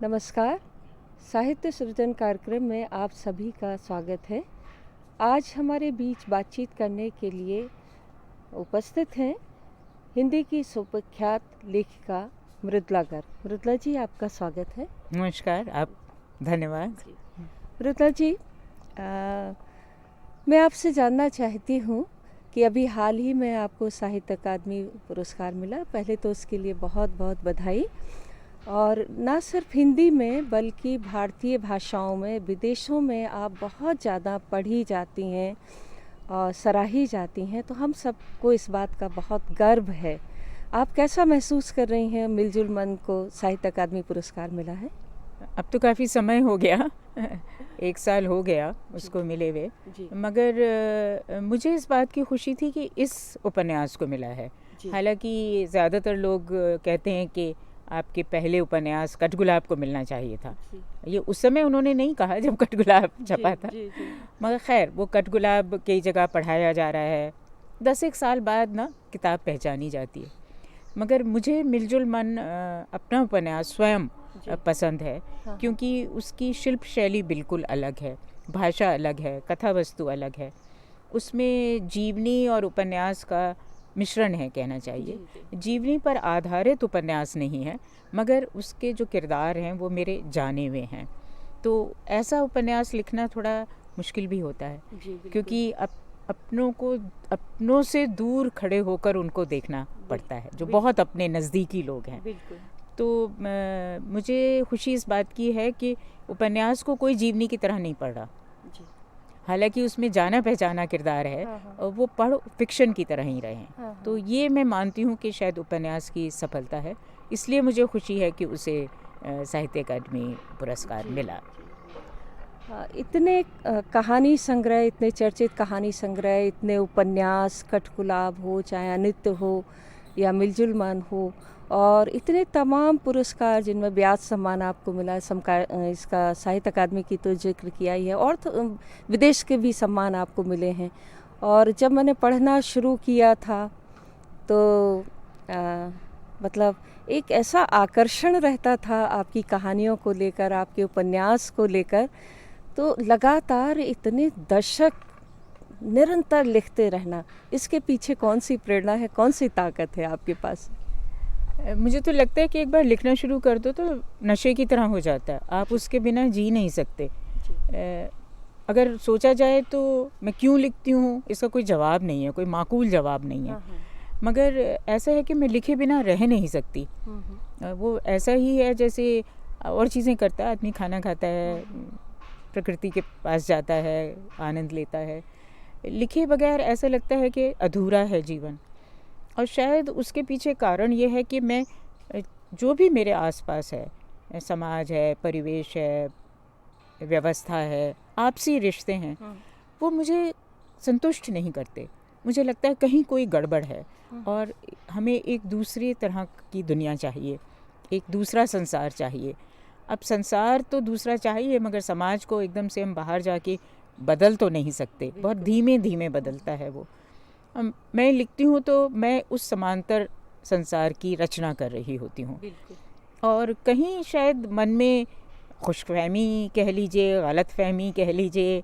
नमस्कार। साहित्य सृजन कार्यक्रम में आप सभी का स्वागत है। आज हमारे बीच बातचीत करने के लिए उपस्थित हैं हिंदी की सुप्रख्यात लेखिका मृदुला गर्ग। मृदुला जी, आपका स्वागत है। नमस्कार, आप धन्यवाद। मृदुला जी, मैं आपसे जानना चाहती हूँ कि अभी हाल ही में आपको साहित्य अकादमी पुरस्कार मिला। पहले तो उसके लिए बहुत बहुत बधाई। और ना सिर्फ हिंदी में बल्कि भारतीय भाषाओं में, विदेशों में आप बहुत ज़्यादा पढ़ी जाती हैं और सराही जाती हैं, तो हम सबको इस बात का बहुत गर्व है। आप कैसा महसूस कर रही हैं मिलजुल मन को साहित्य अकादमी पुरस्कार मिला है? अब तो काफ़ी समय हो गया 1 साल हो गया उसको मिले हुए, मगर मुझे इस बात की खुशी थी कि इस उपन्यास को मिला है। हालांकि ज़्यादातर लोग कहते हैं कि आपके पहले उपन्यास कठगुलाब को मिलना चाहिए था। ये उस समय उन्होंने नहीं कहा जब कठगुलाब छपा था, मगर खैर वो कठगुलाब कई जगह पढ़ाया जा रहा है। 10-1 साल बाद ना किताब पहचानी जाती है। मगर मुझे मिलजुल मन अपना उपन्यास स्वयं पसंद है, क्योंकि उसकी शिल्प शैली बिल्कुल अलग है, भाषा अलग है, कथा वस्तु अलग है। उसमें जीवनी और उपन्यास का मिश्रण है कहना चाहिए। जीवनी पर आधारित उपन्यास नहीं है, मगर उसके जो किरदार हैं वो मेरे जाने हुए हैं। तो ऐसा उपन्यास लिखना थोड़ा मुश्किल भी होता है, क्योंकि अपनों से दूर खड़े होकर उनको देखना पड़ता है, जो बहुत अपने नज़दीकी लोग हैं। तो मुझे खुशी इस बात की है कि उपन्यास को कोई जीवनी की तरह नहीं पढ़ रहा। हालांकि उसमें जाना पहचाना किरदार है, और वो पढ़ फिक्शन की तरह ही रहे हैं। तो ये मैं मानती हूँ कि शायद उपन्यास की सफलता है, इसलिए मुझे खुशी है कि उसे साहित्य अकादमी पुरस्कार मिला। इतने कहानी संग्रह, इतने चर्चित कहानी संग्रह, इतने उपन्यास, कठगुलाब हो चाहे अनित्य हो या मिलजुल मन हो, और इतने तमाम पुरस्कार जिनमें व्यास सम्मान आपको मिला, इसका साहित्य अकादमी की तो जिक्र किया ही है, और तो विदेश के भी सम्मान आपको मिले हैं। और जब मैंने पढ़ना शुरू किया था तो मतलब एक ऐसा आकर्षण रहता था आपकी कहानियों को लेकर, आपके उपन्यास को लेकर। तो लगातार इतने दशक निरंतर लिखते रहना, इसके पीछे कौन सी प्रेरणा है, कौन सी ताकत है आपके पास? मुझे तो लगता है कि एक बार लिखना शुरू कर दो तो नशे की तरह हो जाता है, आप उसके बिना जी नहीं सकते। अगर सोचा जाए तो मैं क्यों लिखती हूँ, इसका कोई जवाब नहीं है, कोई माकूल जवाब नहीं है। मगर ऐसा है कि मैं लिखे बिना रह नहीं सकती। वो ऐसा ही है जैसे और चीज़ें करता है आदमी, खाना खाता है, प्रकृति के पास जाता है, आनंद लेता है। लिखे बगैर ऐसा लगता है कि अधूरा है जीवन। और शायद उसके पीछे कारण ये है कि मैं जो भी मेरे आसपास है, समाज है, परिवेश है, व्यवस्था है, आपसी रिश्ते हैं, वो मुझे संतुष्ट नहीं करते। मुझे लगता है कहीं कोई गड़बड़ है और हमें एक दूसरी तरह की दुनिया चाहिए, एक दूसरा संसार चाहिए। अब संसार तो दूसरा चाहिए, मगर समाज को एकदम से हम बाहर जाके बदल तो नहीं सकते, बहुत धीमे धीमे बदलता है वो। मैं लिखती हूँ तो मैं उस समांतर संसार की रचना कर रही होती हूँ, और कहीं शायद मन में खुशफहमी कह लीजिए, गलतफहमी कह लीजिए,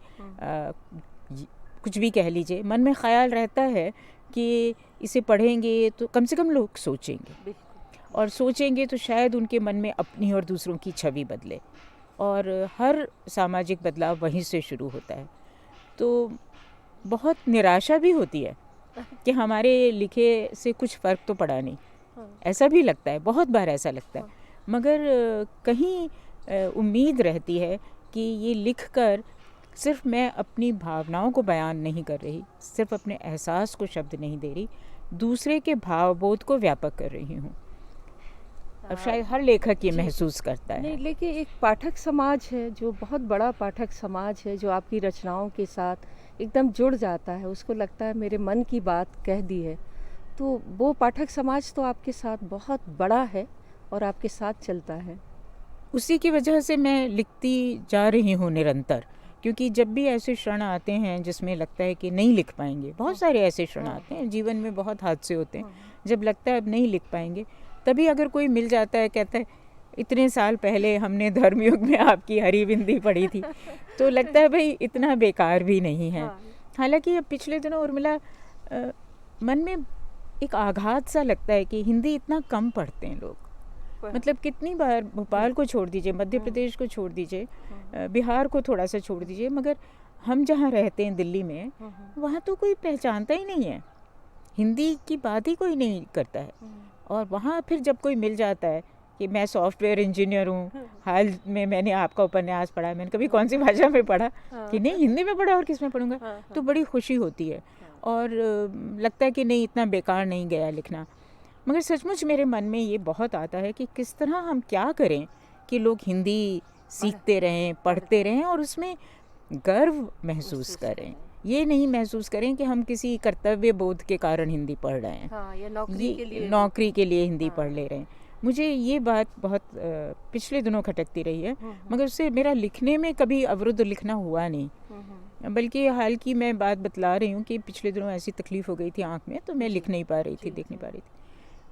कुछ भी कह लीजिए, मन में ख्याल रहता है कि इसे पढ़ेंगे तो कम से कम लोग सोचेंगे, और सोचेंगे तो शायद उनके मन में अपनी और दूसरों की छवि बदले, और हर सामाजिक बदलाव वहीं से शुरू होता है। तो बहुत निराशा भी होती है कि हमारे लिखे से कुछ फ़र्क तो पड़ा नहीं, ऐसा भी लगता है, बहुत बार ऐसा लगता है। मगर कहीं उम्मीद रहती है कि ये लिखकर सिर्फ मैं अपनी भावनाओं को बयान नहीं कर रही, सिर्फ अपने एहसास को शब्द नहीं दे रही, दूसरे के भावबोध को व्यापक कर रही हूँ। अब शायद हर लेखक ये महसूस करता है। नहीं, लेकिन एक पाठक समाज है, जो बहुत बड़ा पाठक समाज है, जो आपकी रचनाओं के साथ एकदम जुड़ जाता है, उसको लगता है मेरे मन की बात कह दी है। तो वो पाठक समाज तो आपके साथ बहुत बड़ा है और आपके साथ चलता है। उसी की वजह से मैं लिखती जा रही हूँ निरंतर, क्योंकि जब भी ऐसे क्षण आते हैं जिसमें लगता है कि नहीं लिख पाएंगे, बहुत सारे ऐसे क्षण आते हैं जीवन में, बहुत हादसे होते हैं, जब लगता है अब नहीं लिख पाएंगे, तभी अगर कोई मिल जाता है, कहता है इतने साल पहले हमने धर्मयुग में आपकी हरी बिंदी पढ़ी थी, तो लगता है भाई इतना बेकार भी नहीं है। हालांकि अब पिछले दिनों उर्मिला मन में एक आघात सा लगता है कि हिंदी इतना कम पढ़ते हैं लोग। मतलब कितनी बार भोपाल को छोड़ दीजिए, मध्य प्रदेश को छोड़ दीजिए, बिहार को थोड़ा सा छोड़ दीजिए, मगर हम जहाँ रहते हैं दिल्ली में, वहाँ तो कोई पहचानता ही नहीं है, हिंदी की बात ही कोई नहीं करता है। और वहाँ फिर जब कोई मिल जाता है कि मैं सॉफ्टवेयर इंजीनियर हूँ, हाल में मैंने आपका उपन्यास पढ़ा, मैंने कभी कौन सी भाषा में पढ़ा कि नहीं हिंदी में पढ़ा और किस में पढ़ूंगा, तो बड़ी खुशी होती है और लगता है कि नहीं इतना बेकार नहीं गया लिखना। मगर सचमुच मेरे मन में ये बहुत आता है कि किस तरह हम क्या करें कि लोग हिंदी सीखते रहें, पढ़ते रहें और उसमें गर्व महसूस करें, ये नहीं महसूस करें कि हम किसी कर्तव्य बोध के कारण हिंदी पढ़ रहे हैं, या नौकरी के लिए हिंदी पढ़ ले रहे हैं। मुझे ये बात बहुत पिछले दिनों खटकती रही है, मगर उससे मेरा लिखने में कभी अवरुद्ध लिखना हुआ नहीं। बल्कि हाल की मैं बात बतला रही हूँ कि पिछले दिनों ऐसी तकलीफ़ हो गई थी आँख में, तो मैं लिख नहीं पा रही थी, देख नहीं पा रही थी।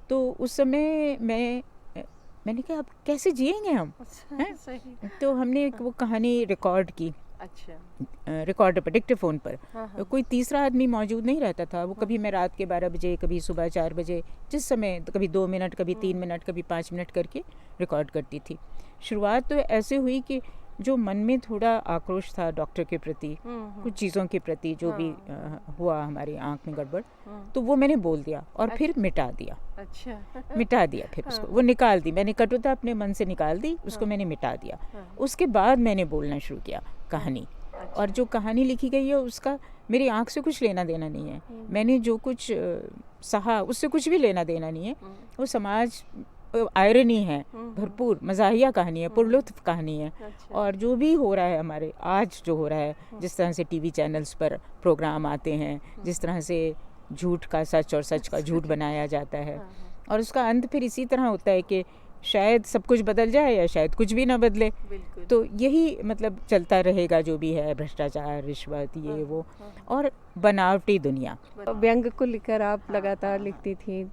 तो उस समय मैंने कहा अब कैसे जिएंगे हम, हैं? तो हमने एक वो कहानी रिकॉर्ड की, रिकॉर्ड पर डिक्टेफोन पर। तो कोई तीसरा आदमी मौजूद नहीं रहता था। वो कभी मैं रात के 12 बजे, कभी सुबह 4 बजे, जिस समय तो कभी 2 मिनट, कभी 3 मिनट, कभी 5 मिनट करके रिकॉर्ड करती थी। शुरुआत तो ऐसे हुई कि जो मन में थोड़ा आक्रोश था डॉक्टर के प्रति, कुछ चीज़ों के प्रति जो भी हुआ हमारी आँख में गड़बड़, तो वो मैंने बोल दिया और फिर मिटा दिया। मिटा दिया, फिर उसको वो निकाल दी, मैंने कटुता अपने मन से निकाल दी, उसको मैंने मिटा दिया। उसके बाद मैंने बोलना शुरू किया कहानी। और जो कहानी लिखी गई है उसका मेरी आँख से कुछ लेना देना नहीं है, मैंने जो कुछ सहा उससे कुछ भी लेना देना नहीं है। वो समाज आयरनी है, भरपूर मज़ाहिया कहानी है, पुरलुत्फ कहानी है। और जो भी हो रहा है हमारे आज जो हो रहा है, जिस तरह से टीवी चैनल्स पर प्रोग्राम आते हैं, जिस तरह से झूठ का सच और सच का झूठ बनाया जाता है, और उसका अंत फिर इसी तरह होता है कि शायद सब कुछ बदल जाए या शायद कुछ भी ना बदले। तो यही मतलब चलता रहेगा जो भी है, भ्रष्टाचार, रिश्वत, ये वो और बनावटी दुनिया। व्यंग को लेकर आप लगातार लिखती थी,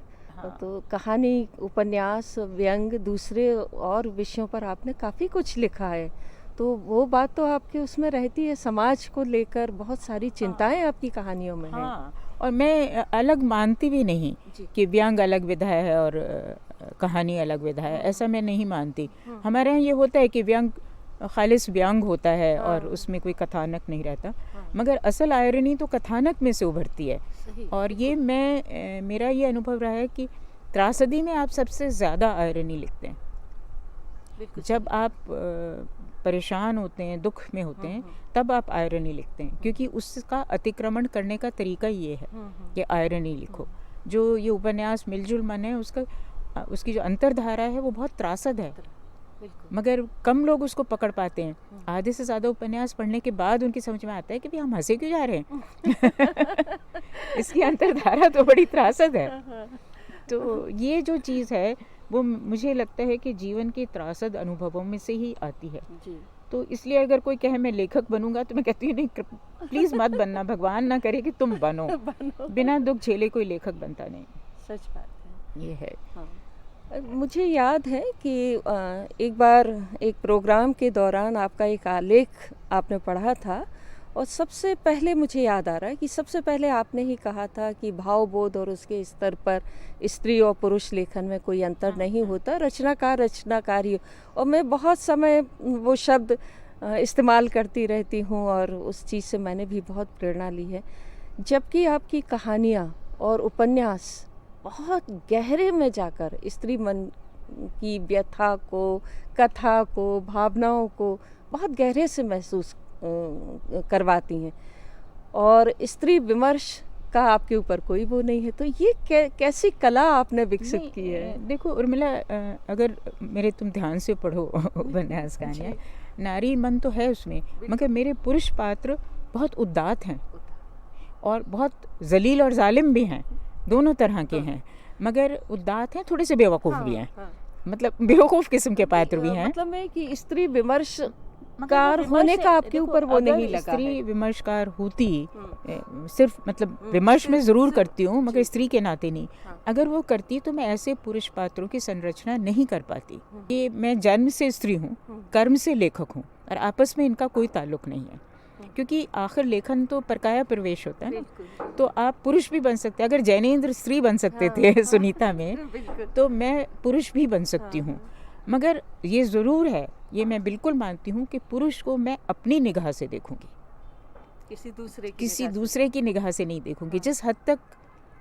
तो कहानी, उपन्यास, व्यंग, दूसरे और विषयों पर आपने काफ़ी कुछ लिखा है। तो वो बात तो आपके उसमें रहती है, समाज को लेकर बहुत सारी चिंताएं आपकी कहानियों में हैं। और मैं अलग मानती भी नहीं कि व्यंग अलग विधा है और कहानी अलग विधा है, ऐसा मैं नहीं मानती। हमारे यहाँ ये होता है कि व्यंग खालिस व्यंग होता है और उसमें कोई कथानक नहीं रहता, मगर असल आयरनी तो कथानक में से उभरती है। और ये मेरा ये अनुभव रहा है कि त्रासदी में आप सबसे ज़्यादा आयरनी लिखते हैं। जब आप परेशान होते हैं, दुख में होते हैं, तब आप आयरनी लिखते हैं, क्योंकि उसका अतिक्रमण करने का तरीका ये है कि आयरनी लिखो। जो ये उपन्यास मिलजुल मन है, उसकी जो अंतर्धारा है वो बहुत त्रासद है, मगर कम लोग उसको पकड़ पाते हैं। आधे से ज़्यादा उपन्यास पढ़ने के बाद उनकी समझ में आता है कि भाई हम हंसे क्यों जा रहे हैं इसकी अंतर्धारा तो बड़ी त्रासद है। तो ये जो चीज़ है वो मुझे लगता है कि जीवन के त्रासद अनुभवों में से ही आती है। तो इसलिए अगर कोई कहे मैं लेखक बनूंगा, तो मैं कहती हूँ नहीं, प्लीज़ मत बनना, भगवान ना करे कि तुम बनो। बिना दुख झेले कोई लेखक बनता नहीं। सच बात है, ये है। मुझे याद है कि एक बार एक प्रोग्राम के दौरान आपका एक आलेख आपने पढ़ा था, और सबसे पहले मुझे याद आ रहा है कि सबसे पहले आपने ही कहा था कि भावबोध और उसके स्तर पर स्त्री और पुरुष लेखन में कोई अंतर नहीं होता, रचनाकार ही। और मैं बहुत समय वो शब्द इस्तेमाल करती रहती हूँ और उस चीज़ से मैंने भी बहुत प्रेरणा ली है। जबकि आपकी कहानियाँ और उपन्यास बहुत गहरे में जाकर स्त्री मन की व्यथा को, कथा को, भावनाओं को बहुत गहरे से महसूस करवाती हैं, और स्त्री विमर्श का आपके ऊपर कोई वो नहीं है। तो ये कैसी कला आपने विकसित की है? देखो उर्मिला, अगर मेरे तुम ध्यान से पढ़ो उपन्यास कहानियाँ, नारी मन तो है उसमें, मगर मेरे पुरुष पात्र बहुत उदात्त हैं और बहुत जलील और जालिम भी हैं, दोनों तरह के हैं। मगर उदात्त हैं, थोड़े से बेवकूफ़ भी हैं, मतलब बेवकूफ़ किस्म के पात्र भी हैं। मतलब है कि स्त्री विमर्श कार होने का आपके ऊपर वो नहीं लगा स्त्री है। विमर्शकार होती सिर्फ मतलब विमर्श में ज़रूर करती हूँ मगर स्त्री के नाते नहीं। अगर वो करती तो मैं ऐसे पुरुष पात्रों की संरचना नहीं कर पाती। ये मैं जन्म से स्त्री हूँ, कर्म से लेखक हूँ और आपस में इनका कोई ताल्लुक नहीं है, क्योंकि आखिर लेखन तो परकाया प्रवेश होता है ना। तो आप पुरुष भी बन सकते हैं। अगर जैनेंद्र स्त्री बन सकते थे सुनीता में, तो मैं पुरुष भी बन सकती हूँ। मगर ये ज़रूर है, ये मैं बिल्कुल मानती हूँ कि पुरुष को मैं अपनी निगाह से देखूंगी, किसी दूसरे की निगाह से नहीं देखूंगी। जिस हद तक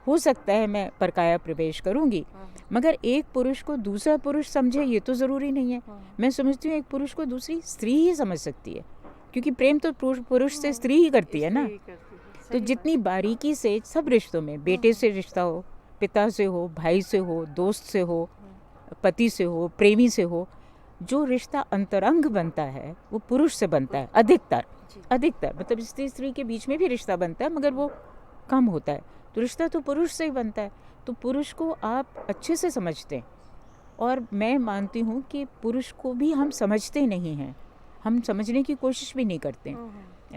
हो सकता है मैं परकाया प्रवेश करूंगी, मगर एक पुरुष को दूसरा पुरुष समझे ये तो ज़रूरी नहीं है। मैं समझती हूँ एक पुरुष को दूसरी स्त्री ही समझ सकती है, क्योंकि प्रेम तो पुरुष से स्त्री ही करती है ना। तो जितनी बारीकी से सब रिश्तों में, बेटे से रिश्ता हो, पिता से हो, भाई से हो, दोस्त से हो, पति से हो, प्रेमी से हो, जो रिश्ता अंतरंग बनता है वो पुरुष से बनता है अधिकतर। मतलब स्त्री के बीच में भी रिश्ता बनता है मगर वो कम होता है। तो रिश्ता तो पुरुष से ही बनता है। तो पुरुष को आप अच्छे से समझते हैं, और मैं मानती हूँ कि पुरुष को भी हम समझते नहीं हैं, हम समझने की कोशिश भी नहीं करते।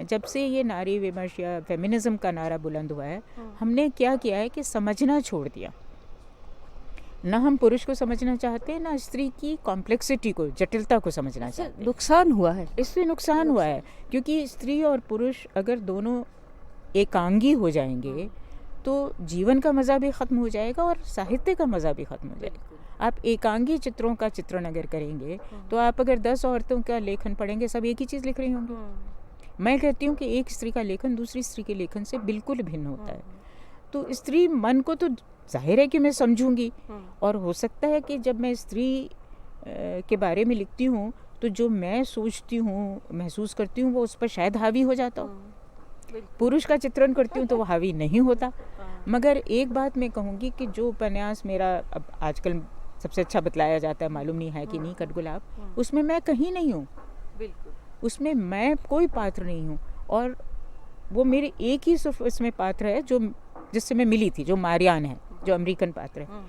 जब से ये नारी विमर्श या फेमिनिज्म का नारा बुलंद हुआ है, हमने क्या किया है कि समझना छोड़ दिया। ना हम पुरुष को समझना चाहते हैं, ना स्त्री की कॉम्प्लेक्सिटी को, जटिलता को समझना चाहते हैं। नुकसान हुआ है, इससे नुकसान हुआ है, क्योंकि स्त्री और पुरुष अगर दोनों एकांगी हो जाएंगे तो जीवन का मज़ा भी ख़त्म हो जाएगा और साहित्य का मज़ा भी ख़त्म हो जाएगा। आप एकांगी चित्रों का चित्रण अगर करेंगे तो आप अगर 10 औरतों का लेखन पढ़ेंगे, सब एक ही चीज़ लिख रही होंगी। मैं कहती हूँ कि एक स्त्री का लेखन दूसरी स्त्री के लेखन से बिल्कुल भिन्न होता है। तो स्त्री मन को तो जाहिर है कि मैं समझूंगी, और हो सकता है कि जब मैं स्त्री के बारे में लिखती हूँ तो जो मैं सोचती हूँ, महसूस करती हूँ, वो उस पर शायद हावी हो जाता हो। पुरुष का चित्रण करती हूँ तो वो हावी नहीं होता। मगर एक बात मैं कहूँगी कि जो उपन्यास मेरा अब आजकल सबसे अच्छा बतलाया जाता है, मालूम नहीं है कि नहीं, कटगुलाब, उसमें मैं कहीं नहीं हूँ, उसमें मैं कोई पात्र नहीं हूँ। और वो मेरे एक ही सिर्फ इसमें पात्र है जो जिससे मैं मिली थी, जो मारियान है, जो अमेरिकन पात्र है।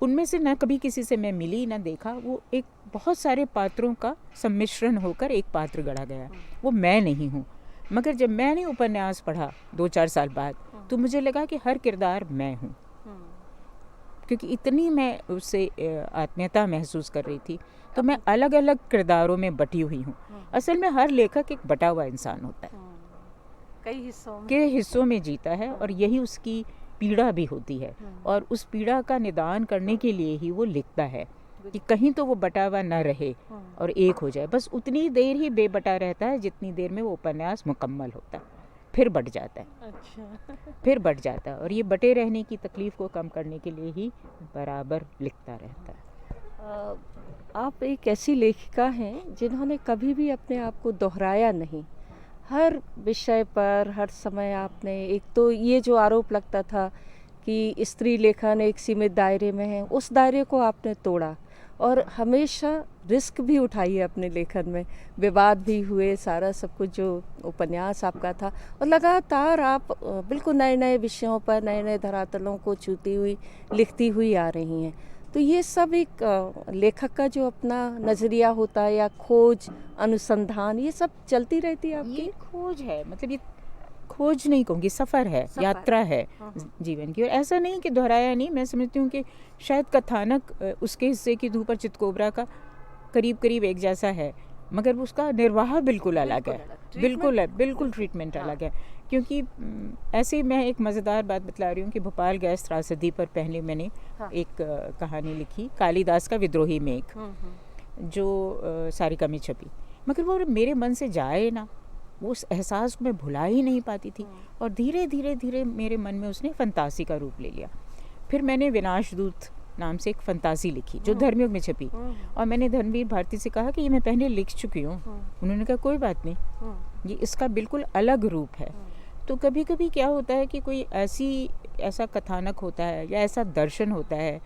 उनमें से ना कभी किसी से मैं मिली ना देखा। वो एक बहुत सारे पात्रों का सम्मिश्रण होकर एक पात्र गढ़ा गया, वो मैं नहीं हूँ। मगर जब मैंने उपन्यास पढ़ा 2-4 साल बाद, तो मुझे लगा कि हर किरदार मैं हूँ, क्योंकि इतनी मैं उससे आत्मीयता महसूस कर रही थी। तो मैं अलग अलग किरदारों में बटी हुई हूँ। असल में हर लेखक एक बटा हुआ इंसान होता है, कई हिस्सों में जीता है, और यही उसकी पीड़ा भी होती है। और उस पीड़ा का निदान करने के लिए ही वो लिखता है कि कहीं तो वो बटा हुआ न रहे और एक हो जाए। बस उतनी देर ही बेबटा रहता है जितनी देर में वो उपन्यास मुकम्मल होता है, फिर बट जाता है। फिर बट जाता है, और ये बटे रहने की तकलीफ़ को कम करने के लिए ही बराबर लिखता रहता है। आप एक ऐसी लेखिका हैं जिन्होंने कभी भी अपने आप को दोहराया नहीं। हर विषय पर हर समय आपने, एक तो ये जो आरोप लगता था कि स्त्री लेखन एक सीमित दायरे में है, उस दायरे को आपने तोड़ा, और हमेशा रिस्क भी उठाई है अपने लेखन में। विवाद भी हुए, सारा सब कुछ जो उपन्यास आपका था, और लगातार आप बिल्कुल नए नए विषयों पर, नए नए धरातलों को छूती हुई, लिखती हुई आ रही हैं। तो ये सब एक लेखक का जो अपना नज़रिया होता है, या खोज, अनुसंधान, ये सब चलती रहती है आपकी? ये खोज है, मतलब ये खोज नहीं कहूँगी, सफ़र है, यात्रा है जीवन की। और ऐसा नहीं कि दोहराया नहीं। मैं समझती हूँ कि शायद कथानक उसके हिस्से की धूप और चितकोबरा का करीब करीब एक जैसा है, मगर उसका निर्वाह बिल्कुल अलग है, बिल्कुल ट्रीटमेंट अलग है। क्योंकि ऐसे मैं एक मज़ेदार बात बतला रही हूँ कि भोपाल गैस त्रासदी पर पहले मैंने एक कहानी लिखी, कालिदास का विद्रोही मेघ, जो सारिका में छपी, मगर वो मेरे मन से जाए ना, उस एहसास को मैं भुला ही नहीं पाती थी। और धीरे धीरे मेरे मन में उसने फंतासी का रूप ले लिया। फिर मैंने विनाशदूत नाम से एक फंतासी लिखी जो धर्मयुग में छपी, और मैंने धर्मवीर भारती से कहा कि ये मैं पहले लिख चुकी हूँ। उन्होंने कहा कोई बात नहीं, ये इसका बिल्कुल अलग रूप है। तो कभी कभी क्या होता है कि कोई ऐसा कथानक होता है या ऐसा दर्शन होता है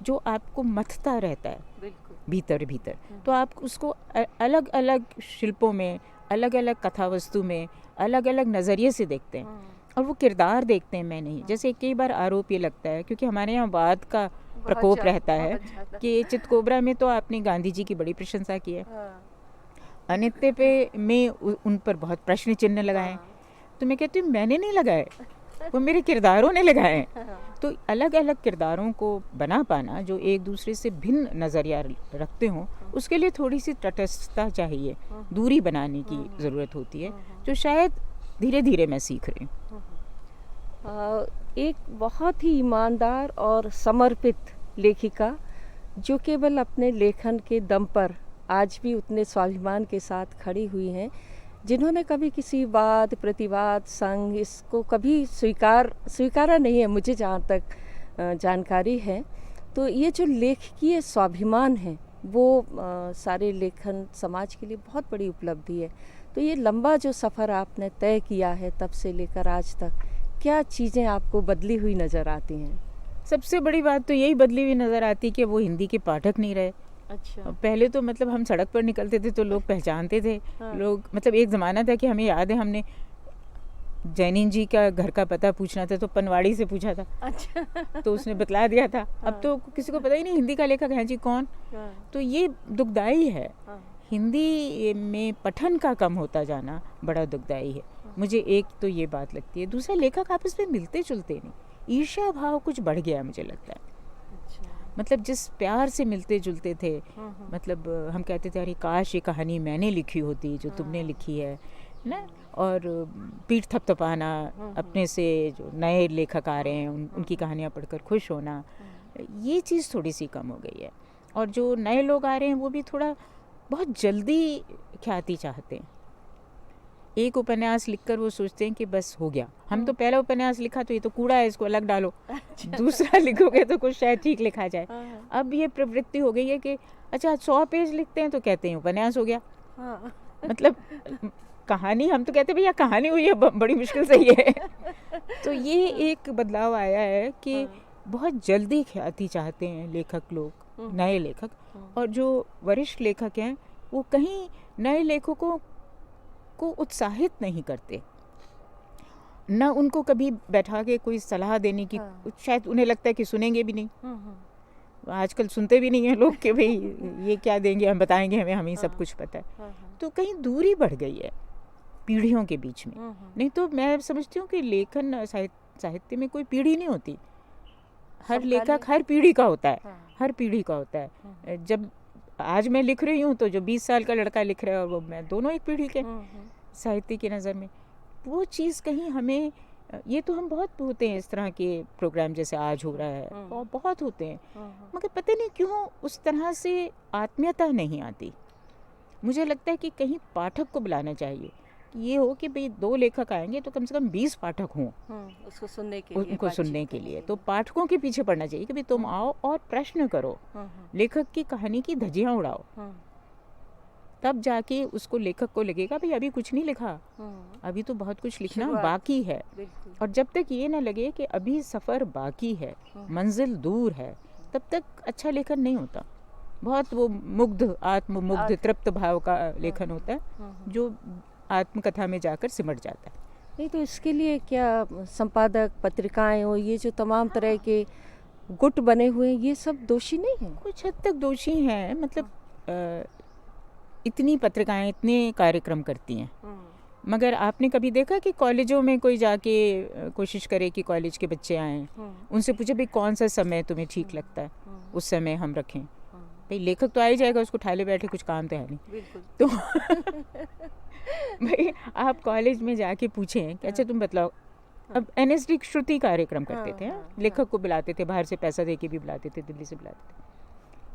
जो आपको मथता रहता है भीतर भीतर, तो आप उसको अलग अलग शिल्पों में, अलग अलग कथा वस्तु में, अलग अलग नज़रिए से देखते हैं, और वो किरदार देखते हैं, मैं नहीं। जैसे कई बार आरोप ये लगता है, क्योंकि हमारे यहाँ वाद का प्रकोप रहता है कि चितकोबरा में तो आपने गांधी जी की बड़ी प्रशंसा की है, अनित्य पे मैं उन पर बहुत प्रश्न चिन्ह लगाए। तो मैं कहती हूँ मैंने नहीं लगाए, वो मेरे किरदारों ने लगाए हैं। तो अलग अलग किरदारों को बना पाना जो एक दूसरे से भिन्न नज़रिया रखते हों, उसके लिए थोड़ी सी तटस्थता चाहिए, दूरी बनाने की ज़रूरत होती है, जो शायद धीरे धीरे मैं सीख रही हूँ। एक बहुत ही ईमानदार और समर्पित लेखिका जो केवल अपने लेखन के दम पर आज भी उतने स्वाभिमान के साथ खड़ी हुई हैं, जिन्होंने कभी किसी वाद प्रतिवाद संग इसको कभी स्वीकारा नहीं है, मुझे जहाँ तक जानकारी है। तो ये जो लेखकीय स्वाभिमान है वो सारे लेखन समाज के लिए बहुत बड़ी उपलब्धि है। तो ये लंबा जो सफ़र आपने तय किया है तब से लेकर आज तक, क्या चीज़ें आपको बदली हुई नज़र आती हैं? सबसे बड़ी बात तो यही बदली हुई नज़र आती कि वो हिंदी के पाठक नहीं रहे। अच्छा। पहले तो मतलब हम सड़क पर निकलते थे तो लोग पहचानते थे। हाँ। लोग मतलब एक ज़माना था कि हमें याद है, हमने जैनिन जी का घर का पता पूछना था तो पनवाड़ी से पूछा था। अच्छा। तो उसने बतला दिया था। अब तो किसी को पता ही नहीं हिंदी का लेखक है जी कौन। तो ये दुखदाई है। हिंदी में पठन का कम होता जाना बड़ा दुखदाई है। मुझे एक तो ये बात लगती है। दूसरा, लेखक आपस में मिलते जुलते नहीं, ईर्ष्या भाव कुछ बढ़ गया मुझे लगता है। मतलब जिस प्यार से मिलते जुलते थे, मतलब हम कहते थे अरे काश ये कहानी मैंने लिखी होती जो तुमने लिखी है ना, और पीठ थपथपाना अपने से जो नए लेखक आ रहे हैं उनकी कहानियाँ पढ़कर खुश होना, ये चीज़ थोड़ी सी कम हो गई है। और जो नए लोग आ रहे हैं वो भी थोड़ा बहुत जल्दी ख्याति चाहते हैं। एक उपन्यास लिखकर वो सोचते हैं कि बस हो गया, हम तो पहला उपन्यास लिखा तो ये तो कूड़ा है, इसको अलग डालो। दूसरा लिखोगे तो कुछ शायद ठीक लिखा जाए। अब ये प्रवृत्ति हो गई है कि अच्छा 100 पेज लिखते हैं तो कहते हैं उपन्यास हो गया। मतलब कहानी, हम तो कहते हैं भैया कहानी हुई है, बड़ी मुश्किल से ये है। तो ये एक बदलाव आया है कि बहुत जल्दी ख्याति चाहते हैं लेखक लोग, नए लेखक। और जो वरिष्ठ लेखक हैं वो कहीं नए लेखकों को उत्साहित नहीं करते, न उनको कभी बैठा के कोई सलाह देने की, शायद उन्हें लगता है कि सुनेंगे भी नहीं। आजकल सुनते भी नहीं हैं लोग कि भाई ये क्या देंगे, हम बताएंगे, हमें सब कुछ पता है। तो कहीं दूरी बढ़ गई है पीढ़ियों के बीच में। नहीं तो मैं समझती हूँ कि लेखन साहित्य में कोई पीढ़ी नहीं होती। हर लेखक हर पीढ़ी का होता है, हर पीढ़ी का होता है। जब आज मैं लिख रही हूँ तो जो 20 साल का लड़का लिख रहा है और वो मैं, दोनों एक पीढ़ी के साहित्य की नज़र में। वो चीज़ कहीं हमें, ये तो हम बहुत होते हैं इस तरह के प्रोग्राम जैसे आज हो रहा है, और बहुत होते हैं, मगर पता नहीं क्यों उस तरह से आत्मीयता नहीं आती। मुझे लगता है कि कहीं पाठक को बुलाना चाहिए, कि ये हो कि भाई 2 लेखक आएंगे तो कम से कम 20 पाठक हों उसको सुनने के लिए, उनको सुनने के लिए। तो पाठकों के पीछे पड़ना चाहिए कि भाई तुम आओ और प्रश्न करो, लेखक की कहानी की धज्जियाँ उड़ाओ। तब जाके उसको, लेखक को लगेगा भाई अभी कुछ नहीं लिखा, अभी तो बहुत कुछ लिखना बाकी है। और जब तक ये ना लगे कि अभी सफ़र बाकी है, मंजिल दूर है, तब तक अच्छा लेखन नहीं होता। बहुत वो आत्ममुग्ध तृप्त भाव का लेखन होता है जो आत्मकथा में जाकर सिमट जाता है। नहीं तो इसके लिए क्या संपादक, पत्रिकाएं हो, ये जो तमाम तरह के गुट बने हुए हैं, ये सब दोषी नहीं हैं? कुछ हद तक दोषी हैं। मतलब इतनी पत्रिकाएं इतने कार्यक्रम करती हैं, मगर आपने कभी देखा कि कॉलेजों में कोई जाके कोशिश करे कि कॉलेज के बच्चे आएँ, उनसे पूछे भाई कौन सा समय तुम्हें ठीक लगता है, उस समय हम रखें। भाई लेखक तो आ ही जाएगा, उसको ठाले बैठे कुछ काम तो है नहीं। तो भाई आप कॉलेज में जाके पूछें कि अच्छा तुम बतलाओ। अब NSD श्रुति कार्यक्रम करते थे, लेखक को बुलाते थे, बाहर से पैसा दे के भी बुलाते थे, दिल्ली से बुलाते थे।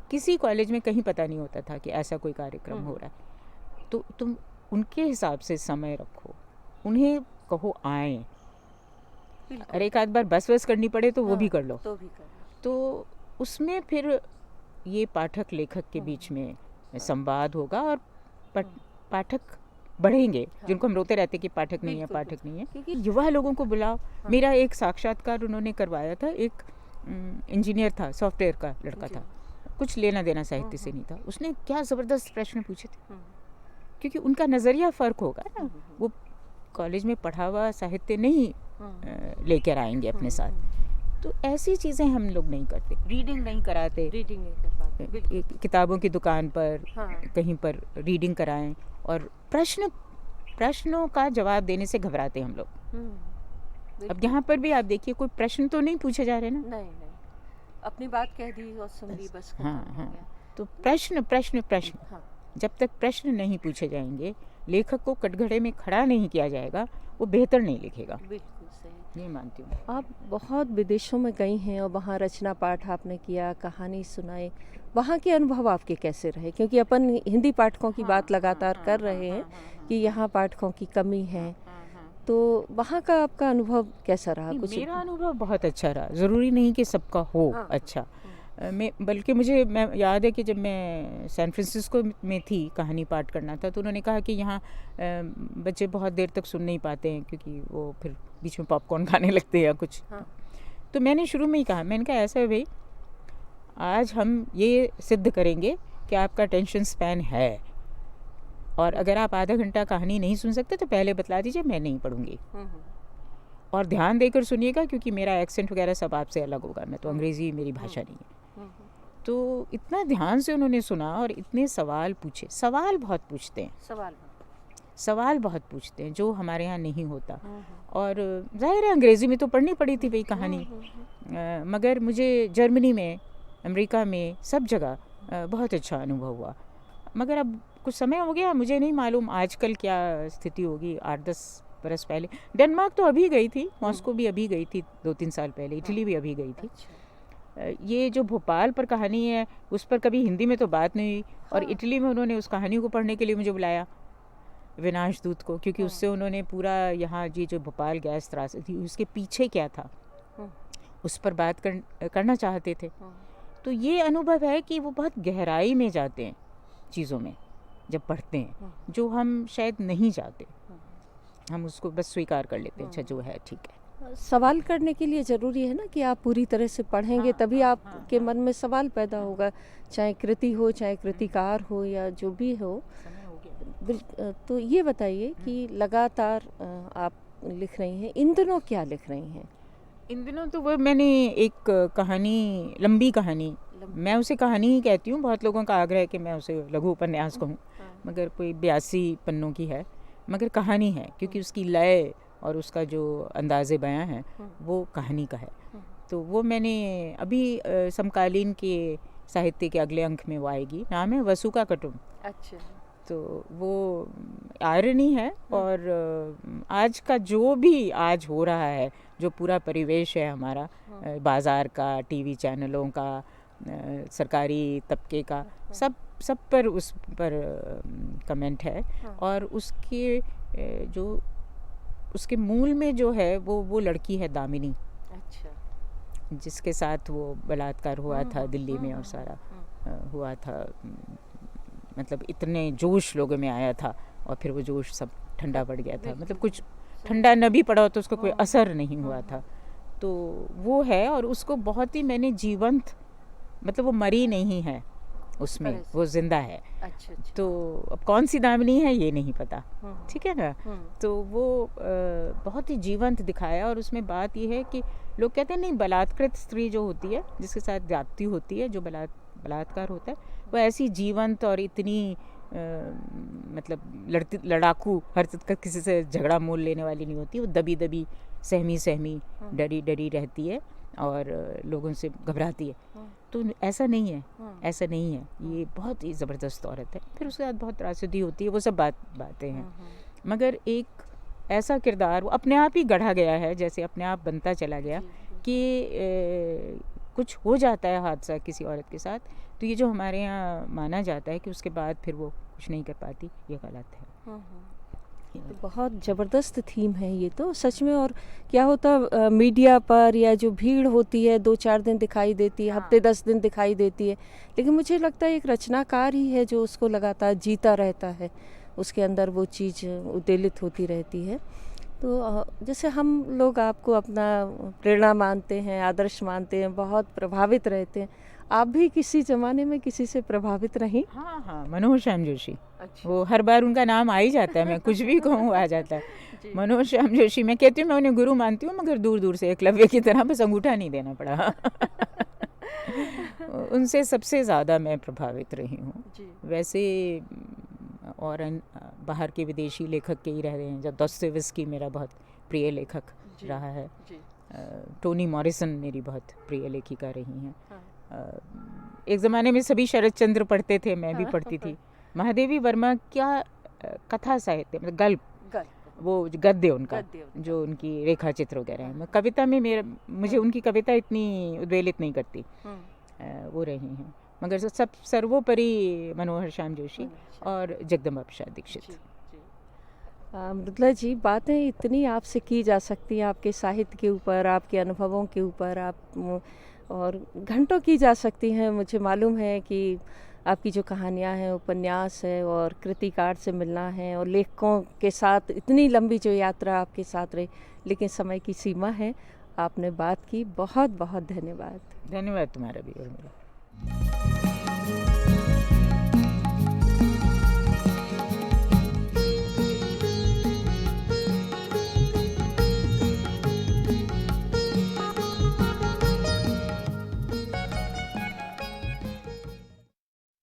किसी कॉलेज में कहीं पता नहीं होता था कि ऐसा कोई कार्यक्रम हो रहा है। तो तुम उनके हिसाब से समय रखो, उन्हें कहो आए। अरे एक आध बार बस करनी पड़े तो वो भी कर लो। तो उसमें फिर ये पाठक लेखक के बीच में संवाद होगा और पाठक बढ़ेंगे। जिनको हम रोते रहते कि पाठक नहीं है, पाठक नहीं है, क्योंकि युवा लोगों को बुलाओ। मेरा एक साक्षात्कार उन्होंने करवाया था, एक इंजीनियर था, सॉफ्टवेयर का लड़का था, कुछ लेना देना साहित्य से नहीं था। उसने क्या ज़बरदस्त प्रश्न पूछे थे, क्योंकि उनका नज़रिया फ़र्क होगा ना। वो कॉलेज में पढ़ा हुआ साहित्य नहीं लेकर आएंगे अपने साथ। तो ऐसी चीज़ें हम लोग नहीं करते, रीडिंग नहीं कराते, रीडिंग नहीं कर पाते, बिल्कुल। एक किताबों की दुकान पर हाँ। कहीं पर रीडिंग कराएं, और प्रश्नों का जवाब देने से घबराते हम लोग। अब बिल्कुल। यहाँ पर भी आप देखिए, कोई प्रश्न तो नहीं पूछे जा रहे ना। नहीं नहीं, अपनी बात कह दी और सुन ली, बस खत्म हाँ हो हाँ, गया। तो प्रश्न प्रश्न प्रश्न, हाँ, जब तक प्रश्न नहीं पूछे जाएंगे, लेखक को कटघरे में खड़ा नहीं किया जाएगा, वो बेहतर नहीं लिखेगा। बिल्कुल सही। ये मानती हूँ। आप बहुत विदेशों में गई हैं और वहाँ रचना पाठ आपने किया, कहानी सुनाई, वहाँ के अनुभव आपके कैसे रहे? क्योंकि अपन हिंदी पाठकों की बात लगातार कर रहे हैं कि यहाँ पाठकों की कमी है, तो वहाँ का आपका अनुभव कैसा रहा? नहीं, कुछ मेरा अनुभव बहुत अच्छा रहा। ज़रूरी नहीं कि सबका हो हाँ, अच्छा। मैं बल्कि मैं याद है कि जब मैं सैन फ्रांसिस्को में थी, कहानी पाठ करना था, तो उन्होंने कहा कि यहाँ बच्चे बहुत देर तक सुन नहीं पाते हैं, क्योंकि वो फिर बीच में पॉपकॉर्न खाने लगते हैं या कुछ। हाँ। तो मैंने शुरू में ही कहा, मैंने कहा ऐसा है भाई, आज हम ये सिद्ध करेंगे कि आपका टेंशन स्पैन है, और अगर आप आधा घंटा कहानी नहीं सुन सकते तो पहले बतला दीजिए, मैं नहीं पढ़ूंगी। और ध्यान देकर सुनिएगा, क्योंकि मेरा एक्सेंट वगैरह सब आपसे अलग होगा, मैं तो अंग्रेज़ी मेरी भाषा नहीं है। तो इतना ध्यान से उन्होंने सुना और इतने सवाल पूछे। सवाल बहुत पूछते हैं, सवाल बहुत पूछते हैं, जो हमारे यहाँ नहीं होता। और जाहिर है अंग्रेज़ी में तो पढ़नी पड़ी थी भाई कहानी, मगर मुझे जर्मनी में, अमेरिका में, सब जगह बहुत अच्छा अनुभव हुआ। मगर अब कुछ समय हो गया, मुझे नहीं मालूम आजकल क्या स्थिति होगी। 8-10 बरस पहले डेनमार्क तो अभी गई थी, मॉस्को भी अभी गई थी 2-3 साल पहले, इटली भी अभी गई थी। ये जो भोपाल पर कहानी है, उस पर कभी हिंदी में तो बात नहीं हुई, और इटली में उन्होंने उस कहानी को पढ़ने के लिए मुझे बुलाया, विनाश दूत को, क्योंकि उससे उन्होंने पूरा यहाँ जी जो भोपाल गैस त्रासदी थी उसके पीछे क्या था उस पर बात करना चाहते थे। तो ये अनुभव है कि वो बहुत गहराई में जाते हैं चीज़ों में जब पढ़ते हैं, जो हम शायद नहीं जाते। हम उसको बस स्वीकार कर लेते हैं, अच्छा जो है ठीक है। सवाल करने के लिए ज़रूरी है ना कि आप पूरी तरह से पढ़ेंगे, तभी आपके मन में सवाल पैदा होगा, चाहे कृति हो, चाहे कृतिकार हो, या जो भी हो। तो ये बताइए कि लगातार आप लिख रही हैं, इन दिनों क्या लिख रही हैं? इन दिनों तो वो मैंने एक कहानी, लंबी कहानी, मैं उसे कहानी ही कहती हूँ, बहुत लोगों का आग्रह है कि मैं उसे लघु उपन्यास कहूँ, मगर कोई 82 पन्नों की है, मगर कहानी है, क्योंकि उसकी लय और उसका जो अंदाज़े बयां है वो कहानी का है। तो वो मैंने अभी समकालीन के साहित्य के अगले अंक में वो आएगी, नाम है वसु का कुटुंब। अच्छा। तो वो आयरनी है, और आज का जो भी आज हो रहा है, जो पूरा परिवेश है हमारा, बाज़ार का, टीवी चैनलों का, सरकारी तबके का, सब पर उस पर कमेंट है। और उसके मूल में जो है वो लड़की है दामिनी। अच्छा। जिसके साथ वो बलात्कार हुआ था दिल्ली में, और सारा हुआ था, मतलब इतने जोश लोगों में आया था, और फिर वो जोश सब ठंडा पड़ गया था, मतलब कुछ ठंडा न भी पड़ा तो उसका कोई असर नहीं हुआ था। तो वो है, और उसको बहुत ही मैंने जीवंत, मतलब वो मरी नहीं है उसमें, वो जिंदा है। अच्छा। तो अब कौन सी दामिनी है ये नहीं पता, ठीक है ना। तो वो बहुत ही जीवंत दिखाया, और उसमें बात ये है कि लोग कहते हैं नहीं, बलात्कृत स्त्री जो होती है, जिसके साथ ज्यादती होती है, जो बलात्कार होता है, वो ऐसी जीवंत और इतनी मतलब लड़ाकू, हर किसी से झगड़ा मोल लेने वाली नहीं होती। वो दबी सहमी डरी रहती है, और लोगों से घबराती है। तो ऐसा नहीं है, ऐसा नहीं है, ये बहुत ही ज़बरदस्त औरत है। फिर उसके बाद बहुत त्रासदी होती है, वो सब बातें हैं, मगर एक ऐसा किरदार वो अपने आप ही गढ़ा गया है, जैसे अपने आप बनता चला गया कि कुछ हो जाता है हादसा किसी औरत के साथ, तो ये जो हमारे यहाँ माना जाता है कि उसके बाद फिर वो कुछ नहीं कर पाती, ये गलत है। तो बहुत ज़बरदस्त थीम है ये तो सच में। और क्या होता मीडिया पर, या जो भीड़ होती है 2-4 दिन दिखाई देती है, हफ्ते 10 दिन दिखाई देती है, लेकिन मुझे लगता है एक रचनाकार ही है जो उसको लगातार जीता रहता है, उसके अंदर वो चीज़ उद्वेलित होती रहती है। तो जैसे हम लोग आपको अपना प्रेरणा मानते हैं, आदर्श मानते हैं, बहुत प्रभावित रहते हैं, आप भी किसी ज़माने में किसी से प्रभावित रहीं? हाँ हाँ, मनोहर श्याम जोशी। अच्छा। वो हर बार उनका नाम आ ही जाता है, मैं कुछ भी कहूँ आ जाता है। जी। मनोहर श्याम जोशी, मैं कहती हूँ मैं उन्हें गुरु मानती हूँ, मगर दूर दूर से, एकलव्य की तरह, बस अंगूठा नहीं देना पड़ा। उनसे सबसे ज़्यादा मैं प्रभावित रही हूँ। जी। वैसे और बाहर के विदेशी लेखक के ही रह रहे हैं, जब दोस्तोयेव्स्की मेरा बहुत प्रिय लेखक जी। रहा है। जी। टोनी मॉरिसन मेरी बहुत प्रिय लेखिका रही हैं। हाँ। एक ज़माने में सभी शरद चंद्र पढ़ते थे, मैं भी पढ़ती थी। महादेवी वर्मा क्या कथा साहित्य, मतलब गल्प, वो गद्य उनका, जो उनकी रेखा चित्र वगैरह है। कविता में मुझे उनकी कविता इतनी उद्वेलित नहीं करती, वो रही हैं। मगर सब सर्वोपरि मनोहर श्याम जोशी और जगदम्बा प्रसाद दीक्षित। मृदुला जी, बातें इतनी आपसे की जा सकती हैं, आपके साहित्य के ऊपर, आपके अनुभवों के ऊपर, आप और घंटों की जा सकती हैं। मुझे मालूम है कि आपकी जो कहानियाँ हैं, उपन्यास है और कृतिकार से मिलना है और लेखकों के साथ इतनी लंबी जो यात्रा आपके साथ रही, लेकिन समय की सीमा है। आपने बात की, बहुत बहुत धन्यवाद। धन्यवाद तुम्हारा भी और मेरा।